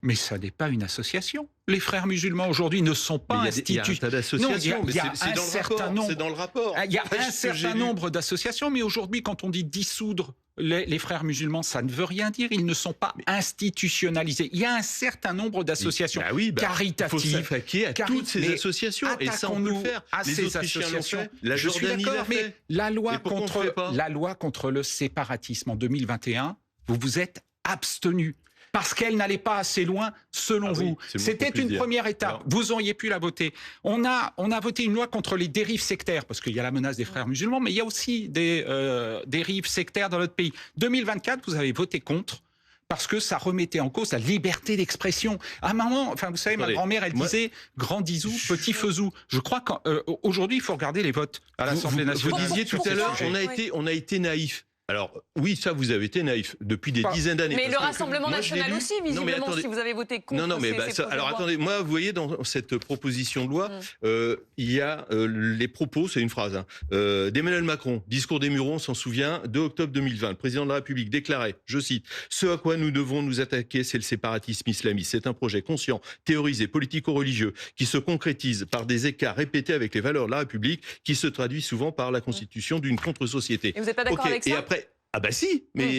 Mais ça n'est pas une association. Les frères musulmans aujourd'hui ne sont pas Il y a un tas d'associations, mais c'est dans le rapport. C'est dans le rapport. Il y a un certain nombre d'associations, mais aujourd'hui, quand on dit dissoudre les frères musulmans, ça ne veut rien dire. Ils ne sont pas institutionnalisés. Il y a un certain nombre d'associations caritatives. Il faut s'attaquer à toutes ces associations. Et ça, on peut le faire. À les ces Autrichiens associations. l'ont fait. La Jordanie l'a fait. Mais la loi contre le séparatisme en 2021, vous vous êtes abstenu. Parce qu'elle n'allait pas assez loin, selon vous. C'était une première étape. Alors, vous auriez pu la voter. On a voté une loi contre les dérives sectaires, parce qu'il y a la menace des frères musulmans, mais il y a aussi des dérives sectaires dans notre pays. 2024, vous avez voté contre, parce que ça remettait en cause la liberté d'expression. À un moment, enfin, vous savez, ma grand-mère, elle disait grand disou, petit faisou. Je crois qu'aujourd'hui, il faut regarder les votes à l'Assemblée nationale. Vous disiez tout à l'heure, on a été naïfs. Alors, oui, ça, vous avez été naïf depuis des dizaines d'années. Mais le Rassemblement national aussi, visiblement, si vous avez voté contre. Alors, attendez, moi, vous voyez, dans cette proposition de loi, il y a les propos, c'est une phrase, d'Emmanuel Macron, discours des Mureaux, on s'en souvient, 2 octobre 2020. Le président de la République déclarait, je cite, « Ce à quoi nous devons nous attaquer, c'est le séparatisme islamiste. C'est un projet conscient, théorisé, politico-religieux, qui se concrétise par des écarts répétés avec les valeurs de la République, qui se traduit souvent par la constitution d'une contre-société. » Et vous n'êtes pas d'accord avec ça ? Ah bah si, mais